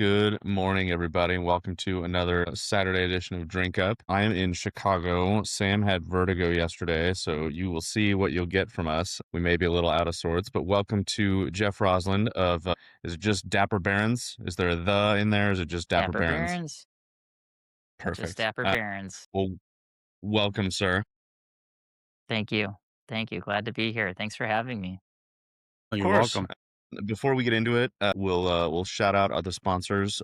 Good morning, everybody, and welcome to another Saturday edition of Drink Up. I am in Chicago. Sam had vertigo yesterday, so you will see what you'll get from us. We may be a little out of sorts, but welcome to Jeff Roslund of, is it just Dapper Barons? Is there a the in there? Or is it just Dapper Dapper Barons? Barons. Just Perfect. Dapper Barons. Well, welcome, sir. Thank you. Thank you. Glad to be here. Thanks for having me. Of You're course. welcome. Before we get into it, we'll shout out other sponsors.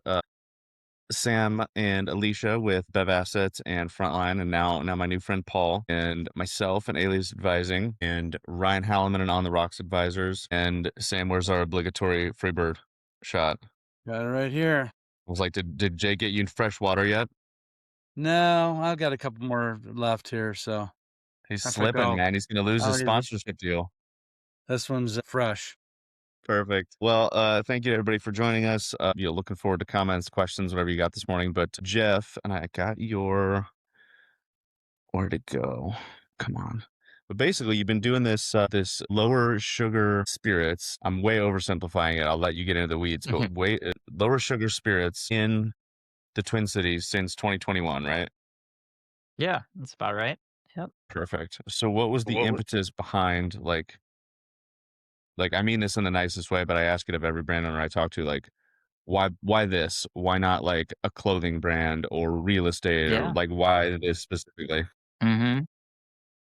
Sam and Alicia with Bev Assets and Frontline, and now my new friend Paul, and myself and Alias Advising, and Ryan Halliman and On the Rocks Advisors. And Sam, where's our obligatory Freebird shot? Got it right here. I was like, did Jay get you fresh water yet? No, I've got a couple more left here, so He's I slipping, forgot. man. He's gonna lose How his many of these? sponsorship deal. This one's fresh. Perfect. Well, thank you everybody for joining us. Looking forward to comments, questions, whatever you got this morning. But Jeff, and I got your, where'd it go? Come on. But basically, you've been doing this lower sugar spirits. I'm way oversimplifying it. I'll let you get into the weeds, but lower sugar spirits in the Twin Cities since 2021, right? Yeah, that's about right. Yep. Perfect. So, what was the impetus behind like I mean this in the nicest way, but I ask it of every brand owner I talk to, like, why this? Why not like a clothing brand or real estate, or Yeah. like why this specifically? Mm-hmm.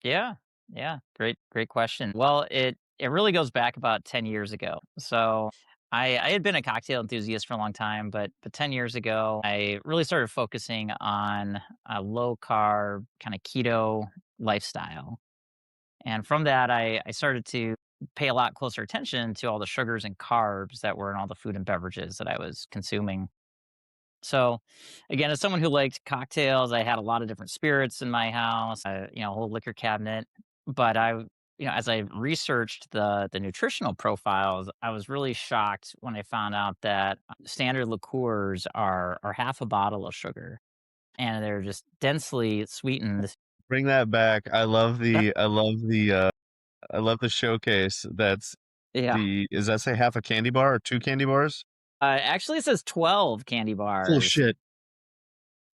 Yeah. Yeah. Great question. Well, it really goes back about 10 years ago. So I had been a cocktail enthusiast for a long time, but 10 years ago, I really started focusing on a low carb kind of keto lifestyle. And from that, I started to pay a lot closer attention to all the sugars and carbs that were in all the food and beverages that I was consuming. So, again, as someone who liked cocktails, I had a lot of different spirits in my house, a whole liquor cabinet. But as I researched the nutritional profiles, I was really shocked when I found out that standard liqueurs are half a bottle of sugar, and they're just densely sweetened. Bring that back. I love the showcase. Yeah. Does that say half a candy bar or two candy bars? Actually, it says 12 candy bars. Bullshit.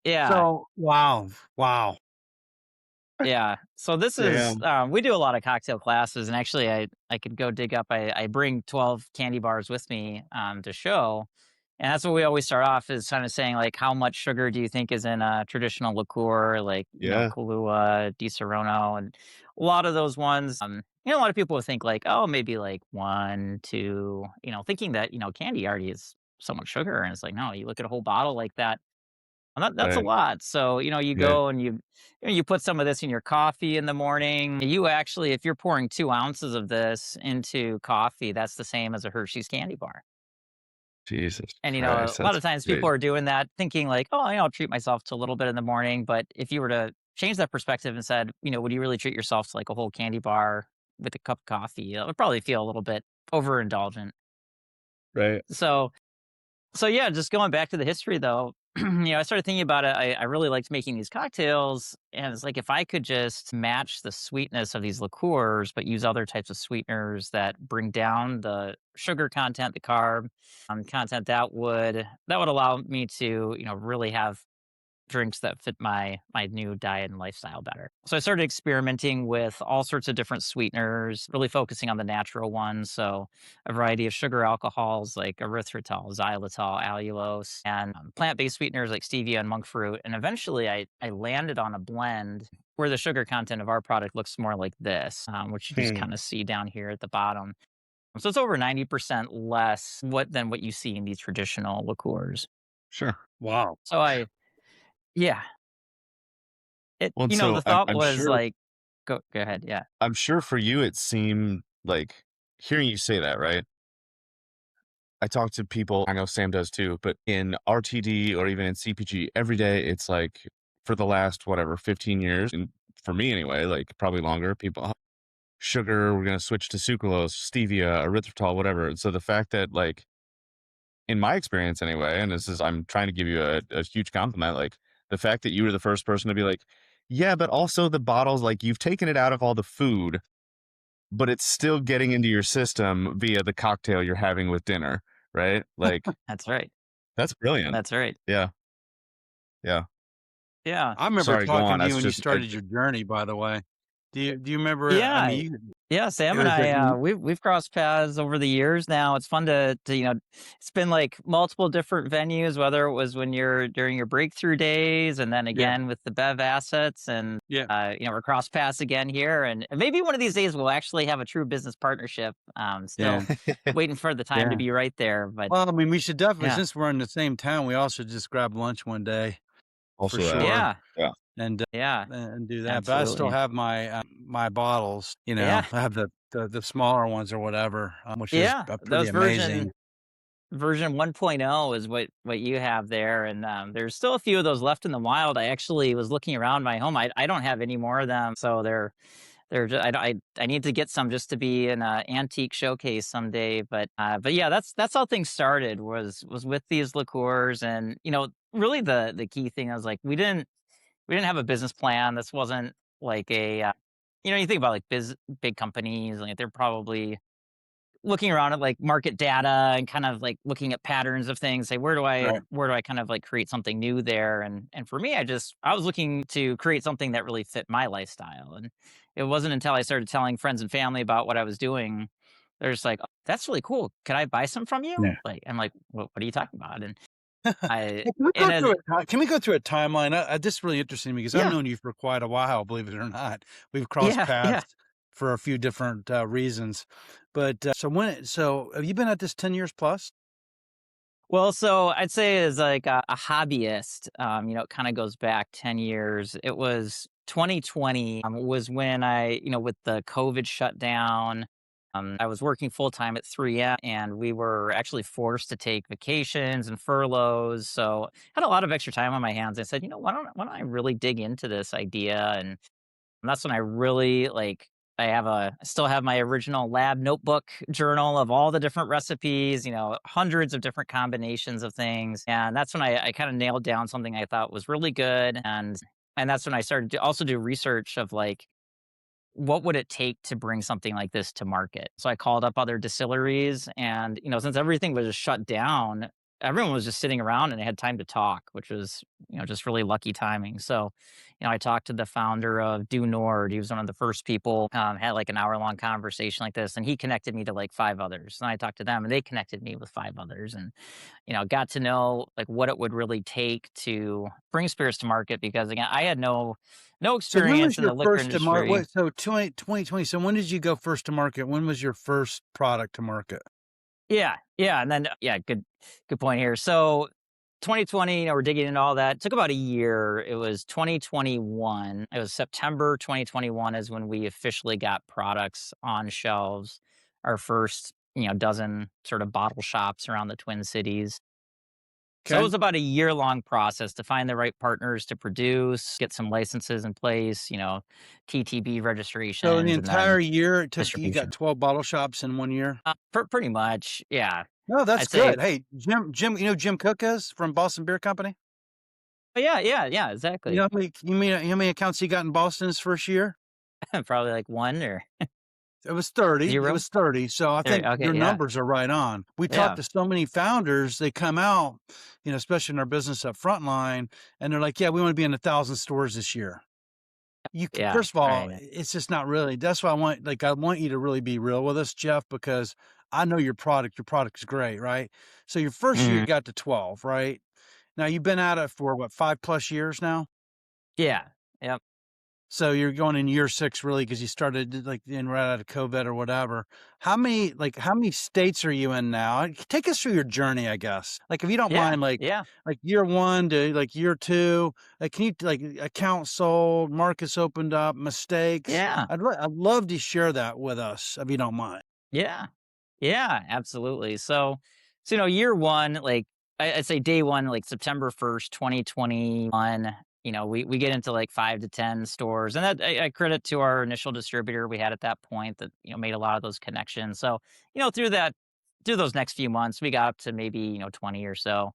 Yeah, So, wow. yeah. So this is Damn. we do a lot of cocktail classes, and actually, I could go dig up. I bring 12 candy bars with me to show, and that's what we always start off is kind of saying like, how much sugar do you think is in a traditional liqueur, like Yeah. Kahlua, Di Serono, and a lot of those ones. A lot of people would think like, oh, maybe like one, two, thinking that candy already is so much sugar, and it's like, no, you look at a whole bottle like that. And that's a Right. lot. So, you Yeah. go and you put some of this in your coffee in the morning. You actually, if you're pouring 2 ounces of this into coffee, that's the same as a Hershey's candy bar. Jesus And, a Christ. lot That's of times people crazy. are doing that thinking like, oh, I'll treat myself to a little bit in the morning. But if you were to change that perspective and said, would you really treat yourself to like a whole candy bar with a cup of coffee? It would probably feel a little bit overindulgent. Right. So yeah, just going back to the history though, I started thinking about it. I really liked making these cocktails, and it's like if I could just match the sweetness of these liqueurs, but use other types of sweeteners that bring down the sugar content, the carb content, that would allow me to really have drinks that fit my new diet and lifestyle better. So I started experimenting with all sorts of different sweeteners, really focusing on the natural ones. So a variety of sugar alcohols like erythritol, xylitol, allulose, and plant-based sweeteners like stevia and monk fruit. And eventually I landed on a blend where the sugar content of our product looks more like this, which you just Hmm. kind of see down here at the bottom. So it's over 90% less than what you see in these traditional liqueurs. Sure. Wow. So yeah, Well, and so the thought I'm was sure like go ahead, yeah. for you it seemed like, hearing you say that, right? I talk to people, I know Sam does too, but in RTD or even in CPG every day, it's like for the last whatever 15 years, and for me anyway, like probably longer, people, "Oh, sugar, we're gonna switch to sucralose, stevia, erythritol, whatever." And so the fact that, like, in my experience anyway, and I'm trying to give you a huge compliment, like the fact that you were the first person to be like, yeah, but also the bottles, like you've taken it out of all the food, but it's still getting into your system via the cocktail you're having with dinner, right? Like, That's right. That's brilliant. That's right. Yeah, yeah. Yeah. I remember Sorry, go talking on. to you That's when you just I started your journey, by the way. Do you remember, I Yeah. mean, you Yeah, Sam it and was a I, we've crossed paths over the years now. It's fun to it's been like multiple different venues, whether it was when you're during your breakthrough days, and then yeah, again with the Bev assets, and yeah, we're cross paths again here, and maybe one of these days we'll actually have a true business partnership. yeah, Still waiting for the time to yeah. be right there, but Well, I mean, we should definitely, yeah, since we're in the same town, we all should just grab lunch one day for also that. sure yeah, Yeah. and yeah, do that. But I still absolutely, have my my bottles. yeah, I have the smaller ones or whatever, which is yeah. pretty Those amazing. version 1.0 is what you have there, and there's still a few of those left in the wild. I actually was looking around my home. I don't have any more of them, so they're just, I need to get some just to be in a antique showcase someday. But yeah, that's how things started, was with these liqueurs. And really the key thing, I was like, we didn't have a business plan. This wasn't like a you think about like big companies, like they're probably looking around at like market data and kind of like looking at patterns of things, say Right. where do I kind of like create something new there. And for me, I was looking to create something that really fit my lifestyle. And it wasn't until I started telling friends and family about what I was doing, they're just like, "Oh, that's really cool, could I buy some from you?" Yeah. Like, I'm like, what are you talking about? And I Hey, can we and go as through can we go through a timeline? This is really interesting because I've Yeah, known you for quite a while, believe it or not. We've crossed yeah. paths for a few different reasons. But so have you been at this 10 years plus? Well, so I'd say as like a hobbyist, it kind of goes back 10 years. It was 2020 was when with the COVID shutdown, I was working full time at 3M, and we were actually forced to take vacations and furloughs. So had a lot of extra time on my hands. I said, why don't I really dig into this idea? And that's when I really like I still have my original lab notebook journal of all the different recipes, hundreds of different combinations of things. And that's when I kind of nailed down something I thought was really good. And that's when I started to also do research of like, what would it take to bring something like this to market? So I called up other distilleries, and since everything was just shut down, everyone was just sitting around and they had time to talk, which was just really lucky timing. So I talked to the founder of Du Nord. He was one of the first people, had like an hour-long conversation like this, and he connected me to like five others. And I talked to them, and they connected me with five others, and got to know like what it would really take to bring spirits to market, because again, I had no So when was experience in your the liquor first to market? industry. What, so 2020. So when did you go first to market? When was your first product to market? Yeah, yeah, and then yeah, good point here. So 2020, we're digging into all that. It took about a year. It was 2021. It was September 2021 is when we officially got products on shelves. Our first, dozen sort of bottle shops around the Twin Cities. So it Okay. was about a year-long process to find the right partners to produce, get some licenses in place, TTB So in the registrations, and then entire year, it took you got distribution. 12 bottle shops in 1 year. Pretty much, yeah. No, that's I'd say, good. Hey, Jim, Jim Cook is from Boston Beer Company? but yeah, yeah, yeah, You exactly. know how many accounts he got in Boston his first year? Probably like one or It was 30. It 0. was 30. So I There, think okay, your yeah, numbers are right on. We talked yeah, to so many founders, they come out, especially in our business up frontline, and they're like, yeah, we want to be in 1,000 stores this year. yeah, First of all, right, it's just not really. That's why I want you to really be real with us, Jeff, because I know your product is great, right? So your first year mhm, you got to 12, right? Now you've been at it for what, 5+ years now? yeah, yep, So you're going in year 6 really because you started like in right out of COVID or whatever. How many states are you in now? Take us through your journey, I guess. Like if you don't yeah, mind, yeah, like year 1 to like year 2, like can you like accounts sold, markets opened up, mistakes? yeah, I'd love to share that with us if you don't mind. yeah. Yeah, absolutely. So year one, like I'd say day one, like September 1st, 2021. We get into like 5 to 10 stores, and that I credit to our initial distributor we had at that point that made a lot of those connections. So through those next few months, we got up to maybe 20 or so.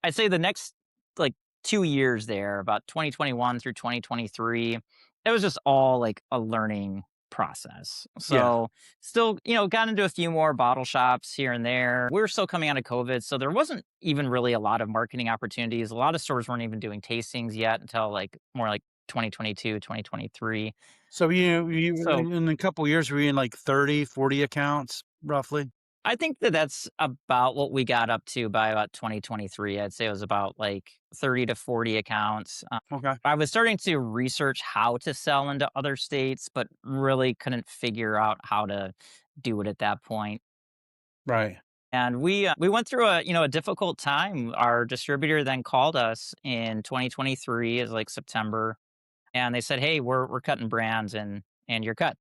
I'd say the next like 2 years there, about 2021 through 2023, it was just all like a learning process. Yeah. So still, got into a few more bottle shops here and there. We were still coming out of COVID, so there wasn't even really a lot of marketing opportunities. A lot of stores weren't even doing tastings yet until like more like 2022, 2023. So you So in a couple years, were you in like 30, 40 accounts roughly? I think that that's about what we got up to by about 2023. I'd say it was about like 30 to 40 accounts. Okay. I was starting to research how to sell into other states, but really couldn't figure out how to do it at that point. Right. And we went through a difficult time. Our distributor then called us in 2023, is like September, and they said, "Hey, we're cutting brands, and you're cut."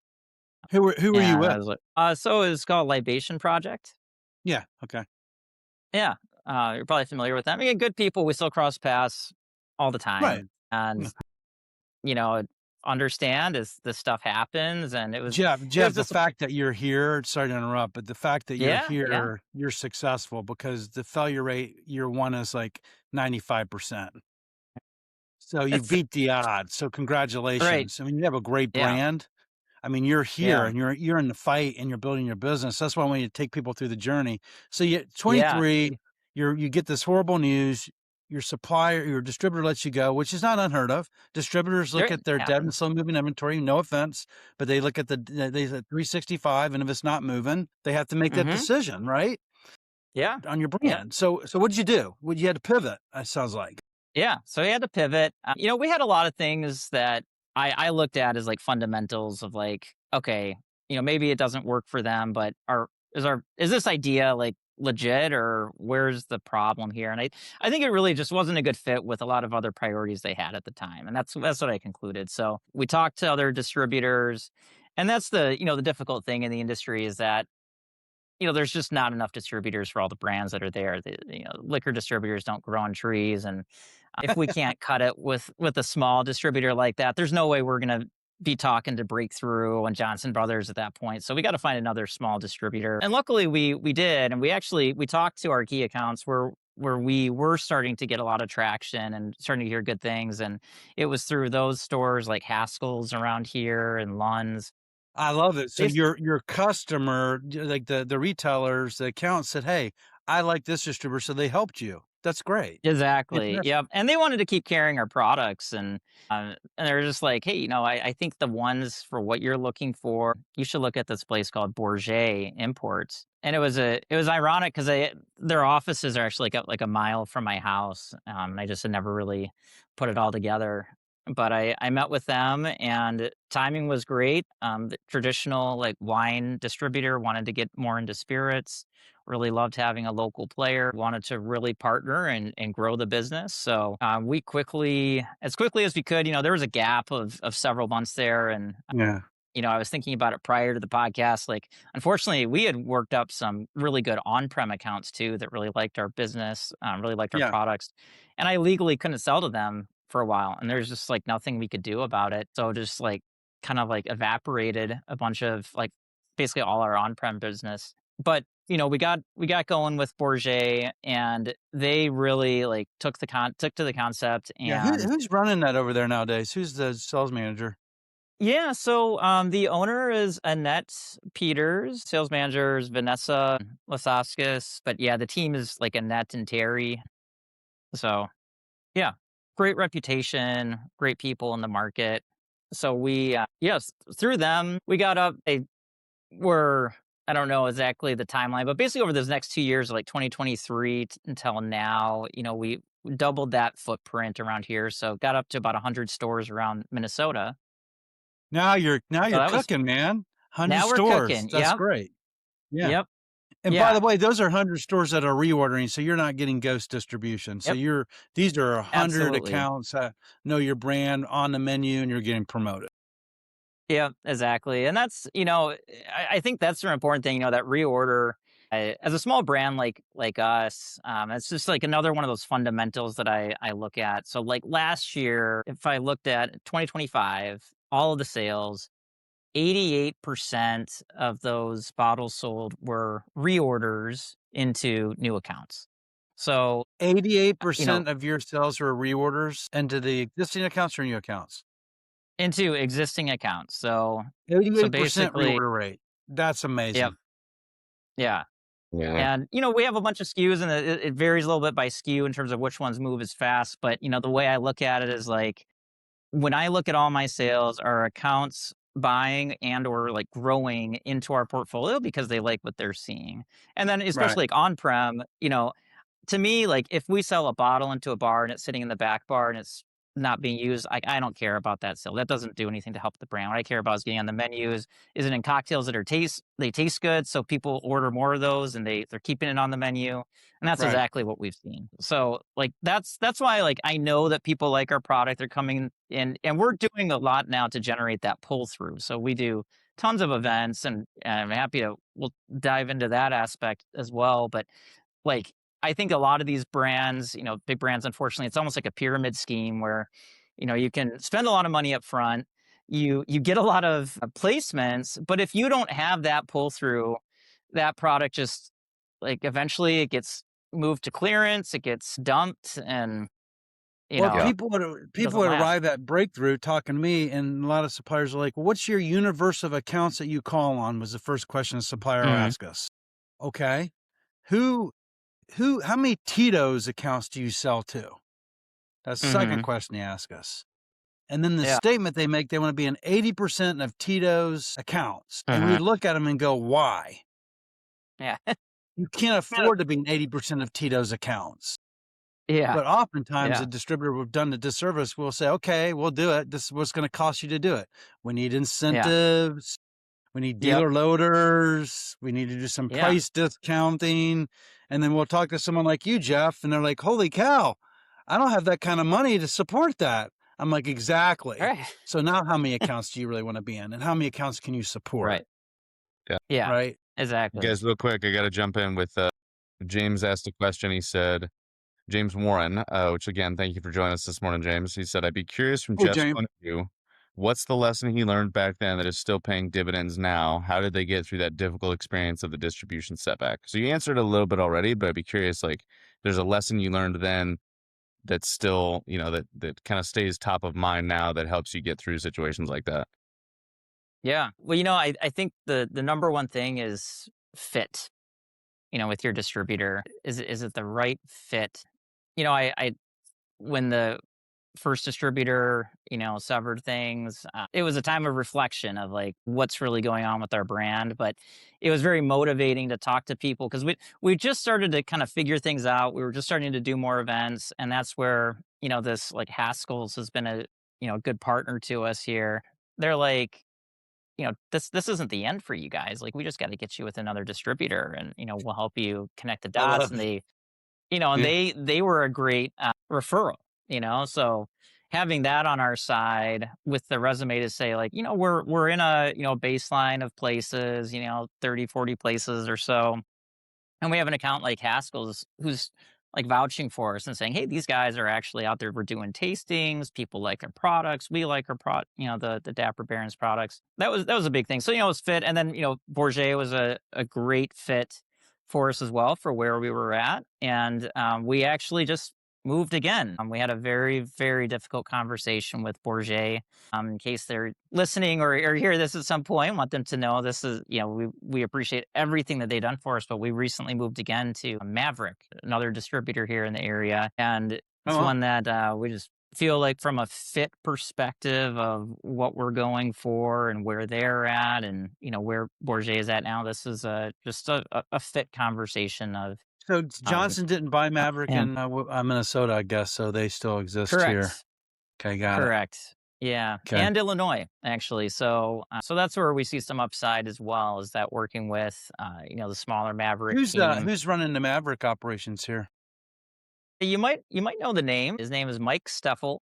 Who were you And I with? was like, so it's called Libation Project. Yeah. Okay. Yeah, you're probably familiar with them. Again, good people. We still cross paths all the Right. time, and Yeah. you know, understand as this stuff happens. And it was Jeff, the just fact that you're here, sorry to interrupt, but the fact that you're yeah, yeah, here, you're successful because the failure rate year one is like 95%. So you it's beat the odds. So right. congratulations. I mean, you have a great Yeah, brand. I mean, you're here yeah, and you're in the fight and you're building your business. That's why I want you to take people through the journey. So you yeah. 23, you get this horrible news. Your supplier, your distributor lets you go, which is not unheard of. Distributors look There at their dead and happens. slow moving inventory, no offense, but they look at they at 365, and if it's not moving, they have to make that Hmm. decision, right? Yeah, On your yeah. brand. So what did you do? What you had to pivot, it sounds like. Yeah, so we had to pivot. We had a lot of things that I looked at as like fundamentals of like, okay, maybe it doesn't work for them, but is this idea like legit, or where's the problem here? And I think it really just wasn't a good fit with a lot of other priorities they had at the time, and that's what I concluded. So we talked to other distributors, and that's the difficult thing in the industry is that there's just not enough distributors for all the brands that are there. Liquor distributors don't grow on trees, and if we can't cut it with a small distributor like that, there's no way we're gonna be talking to Breakthrough and Johnson Brothers at that point. So we got to find another small distributor. And luckily we did, and we talked to our key accounts where we were starting to get a lot of traction and starting to hear good things. And it was through those stores like Haskell's around here and Lund's. I love it. So They your customer, like the retailers, the accounts said, "Hey, I like this distributor," so they helped you. That's great. Exactly. Fantastic. Yep. And they wanted to keep carrying our products, and they're just like, hey, I think the ones for what you're looking for, you should look at this place called Bourget Imports. And it was ironic because their offices are actually like a mile from my house, and I just had never really put it all together. But I met with them, and timing was great. The traditional like wine distributor wanted to get more into spirits, really loved having a local player, wanted to really partner and grow the business. So we as quickly as we could, there was a gap of several months there. And, Yeah. I was thinking about it prior to the podcast. Like, unfortunately, we had worked up some really good on prem accounts too that really liked our business, really liked our Yeah. products. And I legally couldn't sell to them for a while. And there's just like nothing we could do about it. So just like kind of like evaporated a bunch of like basically all our on prem business. But we got going with Bourget, and they really like took to the concept. Yeah. And Who's running that over there nowadays? Who's the sales manager? yeah, so the owner is Annette Peters, sales manager is Vanessa Lasaskis, but yeah, the team is like Annette and Terry. So yeah, great reputation, great people in the market. So yes, through them we got up. They were, I don't know exactly the timeline, but basically over those next 2 years, like 2023 until now, we doubled that footprint around here. So got up to about 100 stores around Minnesota. So Now you're that was cooking, man. 100 now we're stores. cooking. That's Yep. great. Yeah. Yep. And by Yeah. the way, those are 100 stores that are reordering, so you're not getting ghost distribution. So Yep. these are 100 Absolutely. accounts that know your brand on the menu and you're getting promoted. Yeah, exactly. And that's, I think that's an important thing, that reorder as a small brand like us, it's just like another one of those fundamentals that I look at. So like last year, if I looked at 2025, all of the sales, 88% of those bottles sold were reorders into new accounts. So, you know, 88% of your sales are reorders into the existing accounts or new accounts? into existing accounts. So 88% basically, reorder rate. That's yep, amazing. yeah. Yeah. And, we have a bunch of SKUs, and it varies a little bit by SKU in terms of which ones move as fast. But, the way I look at it is like, when I look at all my sales, our accounts buying and or like growing into our portfolio because they like what they're seeing. And then Right. especially like on-prem, to me, like if we sell a bottle into a bar and it's sitting in the back bar and it's not being used, I don't care about that sale. That doesn't do anything to help the brand. What I care about is getting on the menus. Is it in cocktails that they taste good, so people order more of those and they're keeping it on the menu. And that's Right. exactly what we've seen. So like that's why like I know that people like our product. They're coming in, and we're doing a lot now to generate that pull through. So we do tons of events, and I'm happy to we'll dive into that aspect as well. But like, I think a lot of these brands, big brands, unfortunately, it's almost like a pyramid scheme where, you can spend a lot of money up front, you get a lot of placements, but if you don't have that pull through, that product just like eventually it gets moved to clearance, it gets dumped, and Well, Yeah. it people doesn't would last. arrive at breakthrough talking to me, and a lot of suppliers are like, "What's your universe of accounts that you call on?" Was the first question a supplier will Mhm, ask us. Okay, who how many Tito's accounts do you sell to? That's the second mhm, question they ask us. And then the yeah, statement they make, they want to be in 80% of Tito's accounts. And we mhm, look at them and go, why? yeah, You can't afford to be in 80% of Tito's accounts. yeah, But oftentimes, a yeah, distributor we've done the disservice will say, okay, we'll do it. This is what's going to cost you to do it. We need yeah, incentives. We need yep, dealer loaders. We need to do some yeah, price discounting. And then we'll talk to someone like you, Jeff, and they're like, holy cow, I don't have that kind of money to support that. I'm like, exactly. right, So now how many accounts do you really want to be in? And how many accounts can you support? right, Yeah. yeah, Right. exactly. Guys, real quick, I got to jump in with James asked a question. He said, James Warren, which again, thank you for joining us this morning, James. He said, I'd be curious from Hey, Jeff's James. point of view, what's the lesson he learned back then that is still paying dividends now? How did they get through that difficult experience of the distribution setback? So you answered a little bit already, but I'd be curious, like, there's a lesson you learned then that's still, that kind of stays top of mind now that helps you get through situations like that. Yeah. Well, I think the number one thing is fit, with your distributor. Is it the right fit? I when the first distributor, severed things, it was a time of reflection of like what's really going on with our brand. But it was very motivating to talk to people because we just started to kind of figure things out. We were just starting to do more events, and that's where this like Haskell's has been a good partner to us here. They're like, this isn't the end for you guys. Like, we just got to get you with another distributor, and we'll help you connect the I dots. love And it. Yeah. they were a great referral. So having that on our side with the resume to say like, we're in a baseline of places, 30, 40 places or so, and we have an account like Haskell's who's like vouching for us and saying, "Hey, these guys are actually out there. We're doing tastings. People like our products. We like our the Dapper Barons products." That was a big thing. So it was fit, and then Bourget was a great fit for us as well for where we were at, and we actually just moved again. We had a very very difficult conversation with Bourget. In case they're listening or hear this at some point, want them to know this is, we appreciate everything that they've done for us. But we recently moved again to Maverick, another distributor here in the area. And it's Oh, one that we just feel like from a fit perspective of what we're going for and where they're at and, where Bourget is at now, this is just a fit conversation so of Johnson didn't buy Maverick yeah, in Minnesota, I guess. So they still exist here. correct. Okay. Got it. Correct. Yeah, Okay. and Illinois actually. So that's where we see some upside as well. Is that working with the smaller Maverick team? Who's running the Maverick operations here? You might know the name. His name is Mike Steffel.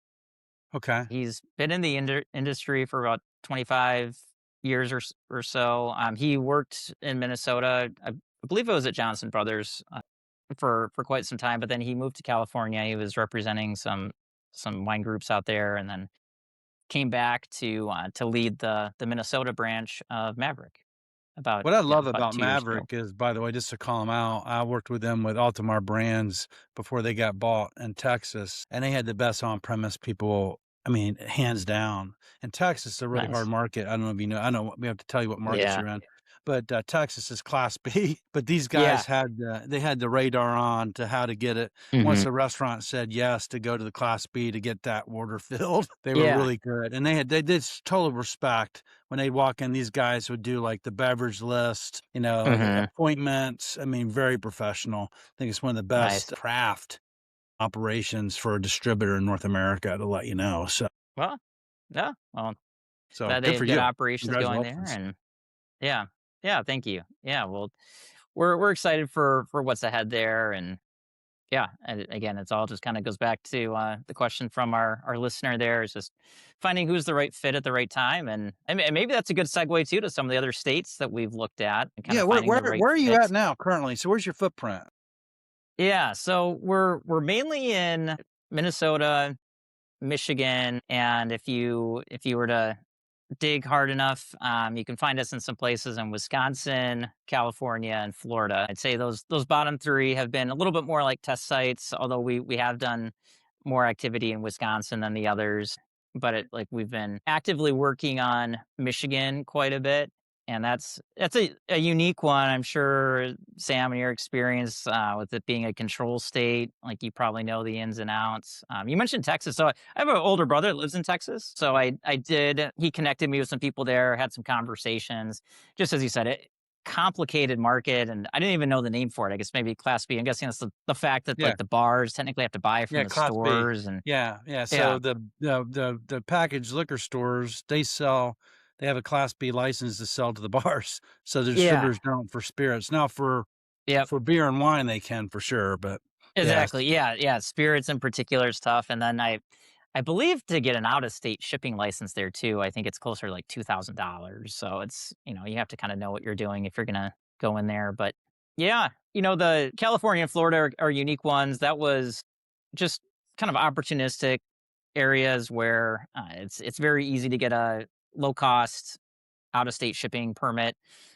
Okay. He's been in the industry for about 25 years or so. He worked in Minnesota. I believe it was at Johnson Brothers for quite some time, but then he moved to California. He was representing some wine groups out there, and then came back to lead the Minnesota branch of Maverick about What I love about about 2 years ago. Maverick is, by the way, just to call them out, I worked with them with Altamar Brands before they got bought in Texas, and they had the best on-premise people I mean, hands down. And Texas is a really hard Nice. market. I don't know if you know. I know we have to tell you what markets Yeah. you're in, but Texas is Class B. But these Yeah. guys had they had the radar on to how to get it. Once Hmm. the restaurant said yes to go to the Class B to get that order filled, they were Yeah. really good. And they did total respect when they'd walk in. These guys would do like the beverage list, Hmm. appointments. I mean, very professional. I think it's one of the best Nice. craft operations for a distributor in North America, to let you know. Well, yeah. Well, So glad they good for have good you. operations going there, Congratulations. and yeah, yeah. Thank you. Yeah. Well, we're excited for what's ahead there, and yeah. And again, it's all just kind of goes back to the question from our listener. There is just finding who's the right fit at the right time, and maybe that's a good segue too to some of the other states that we've looked at and kind Yeah, of where finding where the right where are you at fit. now currently? So where's your footprint? Yeah. So we're mainly in Minnesota, Michigan, and if you were to dig hard enough, you can find us in some places in Wisconsin, California, and Florida. I'd say those bottom three have been a little bit more like test sites, although we have done more activity in Wisconsin than the others. But like we've been actively working on Michigan quite a bit, and that's a unique one. I'm sure Sam, in your experience with it being a control state, like you probably know the ins and outs. You mentioned Texas, so I have an older brother that lives in Texas, so I did. He connected me with some people there, had some conversations. Just as you said, it complicated market, and I didn't even know the name for it. I guess maybe Class B. I'm guessing it's the fact that Yeah. like the bars technically have to buy from Yeah, the Class B. stores, and Yeah, yeah. yeah, So the packaged liquor stores, they have a Class B license to sell to the bars. So the yeah, distributors don't for spirits. Now yep. for beer and wine they can for sure, but yes. Exactly. Yeah, yeah. Spirits in particular is tough. And then I believe to get an out of state shipping license there too, I think it's closer to like $2,000. So it's, you have to kind of know what you're doing if you're gonna go in there. But yeah, the California and Florida are unique ones. That was just kind of opportunistic areas where it's very easy to get a low cost out of state shipping permit.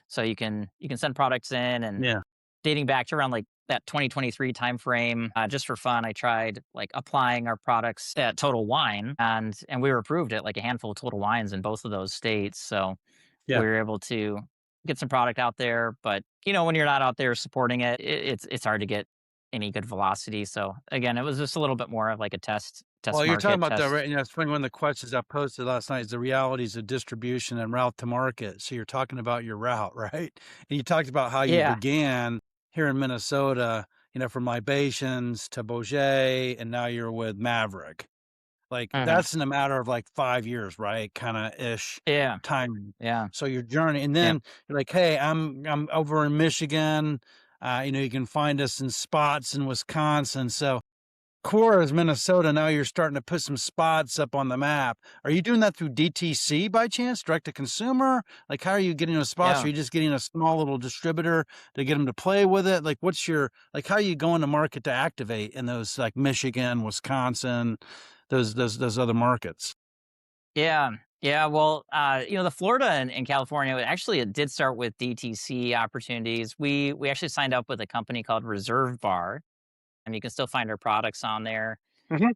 So you can send products in, and Yeah. dating back to around like that 2023 timeframe, just for fun, I tried like applying our products at Total Wine, and we were approved at like a handful of Total Wines in both of those states. So Yeah. we were able to get some product out there. But when you're not out there supporting it, it's hard to get any good velocity. So again, it was just a little bit more of like a test Well, you're talking market about test. it's funny, one of the questions I posted last night is the realities of distribution and route to market. So you're talking about your route, right? And you talked about how you Yeah. began here in Minnesota, from libations to Beaujolais, and now you're with Maverick. Like Hmm. that's in a matter of like 5 years, right? Kind of ish Yeah. timing. Yeah. So your journey, and Yeah. then you're like, hey, I'm over in Michigan. You can find us in spots in Wisconsin. So core is Minnesota. Now you're starting to put some spots up on the map. Are you doing that through DTC by chance, direct to consumer? Like, how are you getting those spots? Are Yeah. you just getting a small little distributor to get them to play with it? Like, how are you going to market to activate in those like Michigan, Wisconsin, those other markets? Yeah. Yeah. Well, the Florida and California, actually, it did start with DTC opportunities. We actually signed up with a company called Reserve Bar, and you can still find our products on there. Mhm.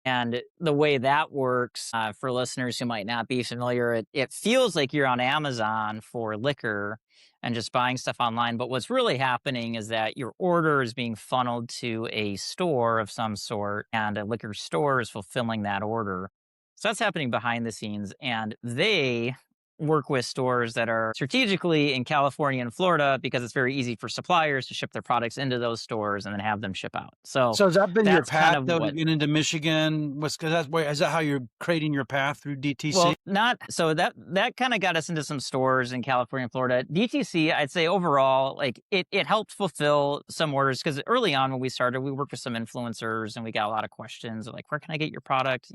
And the way that works, for listeners who might not be familiar, it feels like you're on Amazon for liquor and just buying stuff online. But what's really happening is that your order is being funneled to a store of some sort, and a liquor store is fulfilling that order. So that's happening behind the scenes. And they work with stores that are strategically in California and Florida because it's very easy for suppliers to ship their products into those stores and then have them ship out. So So has that been your that's kind path of though to what. get into Michigan? Is that how you're creating your path through DTC? Well, not so that kind of got us into some stores in California and Florida. DTC, I'd say overall, like it helped fulfill some orders because early on when we started, we worked with some influencers and we got a lot of questions like, where can I get your product?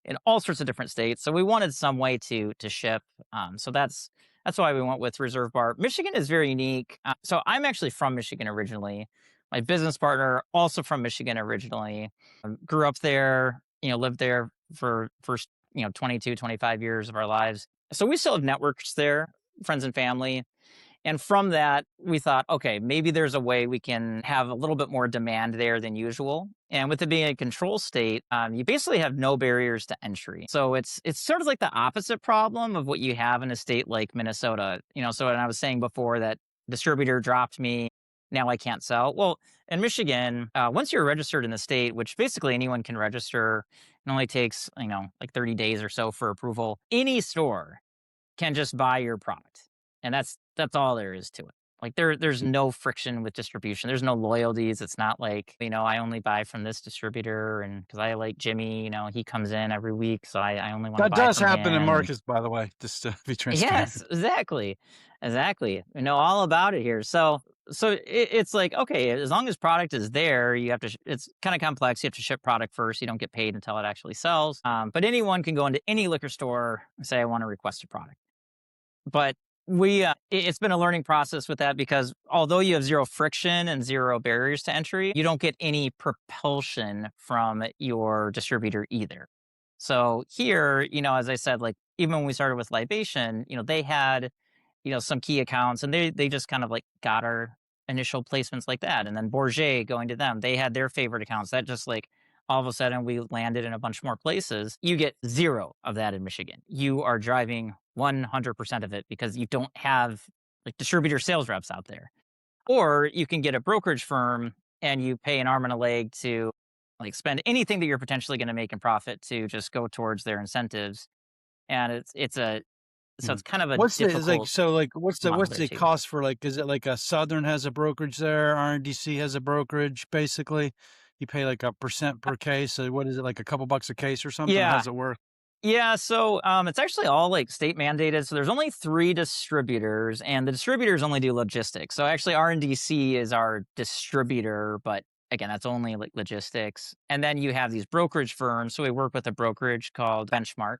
In all sorts of different states. So we wanted some way to ship. So that's why we went with Reserve Bar. Michigan is very unique. So I'm actually from Michigan originally. My business partner also from Michigan originally. Grew up there. Lived there for 22, 25 years of our lives. So we still have networks there, friends and family. And from that, we thought, okay, maybe there's a way we can have a little bit more demand there than usual. And with it being a control state, you basically have no barriers to entry. So it's sort of like the opposite problem of what you have in a state like Minnesota. So when I was saying before that distributor dropped me, now I can't sell. Well, in Michigan, once you're registered in the state, which basically anyone can register, it only takes like 30 days or so for approval. Any store can just buy your product. And that's all there is to it. Like there's no friction with distribution. There's no loyalties. It's not like, I only buy from this distributor and because I like Jimmy, he comes in every week. So I only want to That buy does from happen in him. And Marcus, by the way, just to be transparent. yes, exactly. Exactly. We know all about it here. So it's like, okay, as long as product is there, you have to, it's kind of complex. You have to ship product first. You don't get paid until it actually sells. But anyone can go into any liquor store and say, I want to request a product. But it's been a learning process with that because although you have zero friction and zero barriers to entry, you don't get any propulsion from your distributor either. So here, as I said, like even when we started with Libation, they had, some key accounts and they just kind of like got our initial placements like that. And then Bourget going to them, they had their favorite accounts. That just like all of a sudden we landed in a bunch more places. You get zero of that in Michigan. You are driving 100% of it because you don't have like distributor sales reps out there. Or you can get a brokerage firm and you pay an arm and a leg to like spend anything that you're potentially going to make in profit to just go towards their incentives. And Yeah. it's kind of a What's the is like difficult so like what's model there the too. cost for like is it like a Southern has a brokerage there, RNDC has a brokerage basically? You pay like a percent per case. So what is it, like a couple bucks a case or something? How Yeah. does it work? Yeah, so it's actually all like state mandated. So there's only 3 distributors, and the distributors only do logistics. So actually, RNDC is our distributor, but again, that's only like logistics. And then you have these brokerage firms. So we work with a brokerage called Benchmark.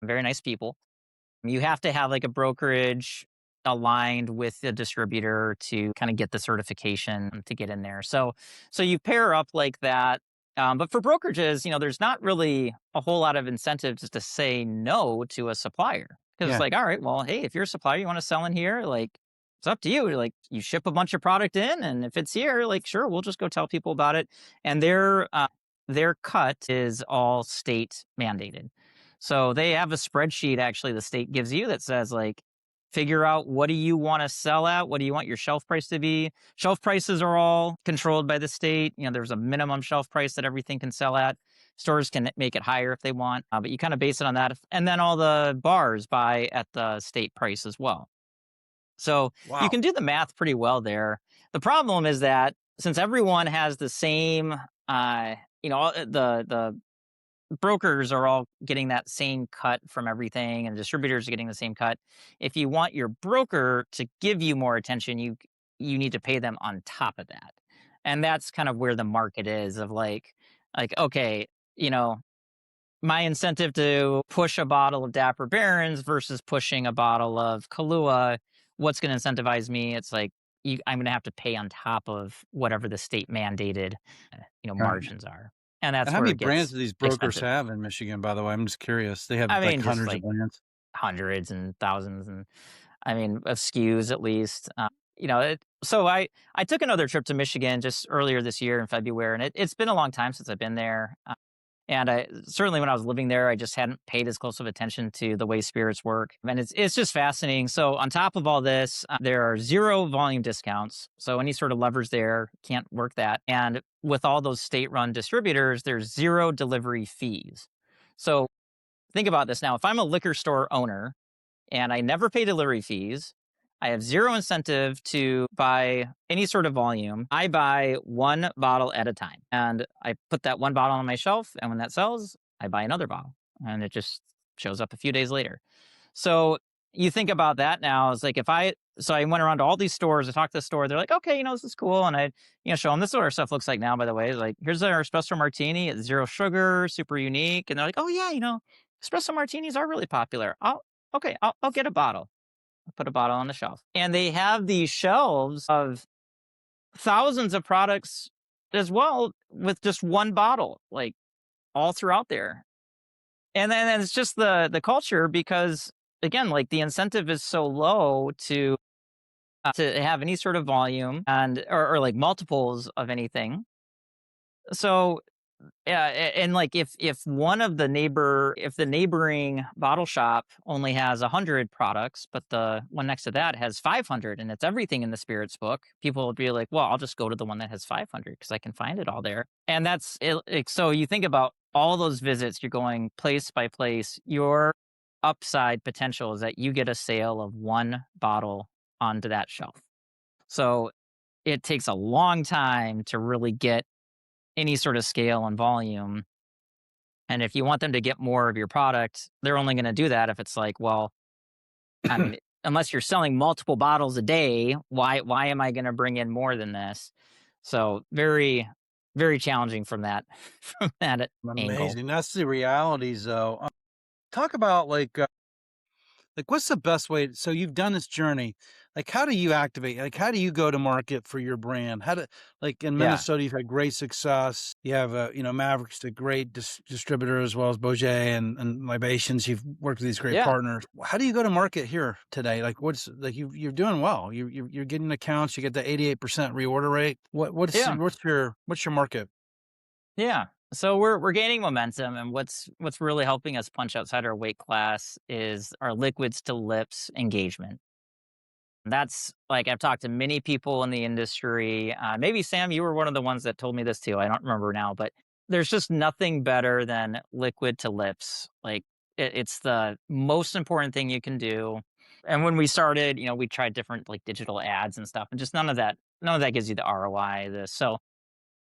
Very nice people. You have to have like a brokerage aligned with the distributor to kind of get the certification to get in there. So you pair up like that. But for brokerages, there's not really a whole lot of incentives to say no to a supplier because it's Yeah. like, all right, well, hey, if you're a supplier, you want to sell in here, like it's up to you. Like you ship a bunch of product in, and if it's here, like sure, we'll just go tell people about it. And their cut is all state mandated. So they have a spreadsheet actually the state gives you that says like, figure out what do you want to sell at? What do you want your shelf price to be? Shelf prices are all controlled by the state. There's a minimum shelf price that everything can sell at. Stores can make it higher if they want, but you kind of base it on that. And then all the bars buy at the state price as well. So you Wow. can do the math pretty well there. The problem is that since everyone has the same, the brokers are all getting that same cut from everything and distributors are getting the same cut. If you want your broker to give you more attention, you need to pay them on top of that. And that's kind of where the market is of like okay, you know, my incentive to push a bottle of Dapper Barons versus pushing a bottle of Kahlua, what's going to incentivize me? It's like I'm going to have to pay on top of whatever the state mandated, Right. margins are, and And that's how where many it brands gets do these brokers expensive. have in Michigan, by the way? I'm just curious. They have I like mean, just hundreds of like brands. hundreds and thousands, and I mean of SKUs at least. So I took another trip to Michigan just earlier this year in February, and it's been a long time since I've been there. And I certainly when I was living there, I just hadn't paid as close of attention to the way spirits work. And it's just fascinating. So on top of all this, there are 0 volume discounts. So any sort of levers there can't work that. And with all those state-run distributors, there's 0 delivery fees. So think about this now. If I'm a liquor store owner and I never pay delivery fees, I have 0 incentive to buy any sort of volume. I buy 1 bottle at a time, and I put that 1 bottle on my shelf, and when that sells, I buy another bottle, and it just shows up a few days later. So you think about that now. It's like so I went around to all these stores. I talked to the store. They're like, okay, this is cool. And I, show them this is what our stuff looks like now, by the way. Like, here's our espresso martini. It's 0 sugar, super unique. And they're like, oh yeah, espresso martinis are really popular. I'll get a bottle. I'll put a bottle on the shelf. And they have these shelves of thousands of products as well with just 1 bottle, like all throughout there. And then it's just the culture because again, like the incentive is so low to to have any sort of volume or like multiples of anything. So yeah, and like if one of the if the neighboring bottle shop only has 100 products, but the one next to that has 500, and it's everything in the spirits book, people will be like, "Well, I'll just go to the one that has 500 because I can find it all there." And that's it. So you think about all those visits, you're going place by place. Your upside potential is that you get a sale of one bottle onto that shelf. So it takes a long time to really get any sort of scale and volume. And if you want them to get more of your product, they're only going to do that if it's like, well, I mean, unless you're selling multiple bottles a day, why am I going to bring in more than this? So very, very challenging from that from that angle. Amazing. That's the realities, though. Talk about like, what's the best way? So you've done this journey. Like, how do you activate? Like, how do you go to market for your brand? Like in Yeah. Minnesota, you've had great success. You have, Mavericks, a great distributor, as well as Beaujolais and Libations. You've worked with these great Yeah. partners. How do you go to market here today? Like, what's like you're doing well. You're getting accounts. You get the 88% reorder rate. Yeah. What's your market? Yeah. So we're gaining momentum, and what's really helping us punch outside our weight class is our liquids to lips engagement. That's like I've talked to many people in the industry. Maybe Sam, you were one of the ones that told me this too. I don't remember now, but there's just nothing better than liquid to lips. Like it's the most important thing you can do. And when we started, we tried different like digital ads and stuff, and just none of that gives you the ROI. So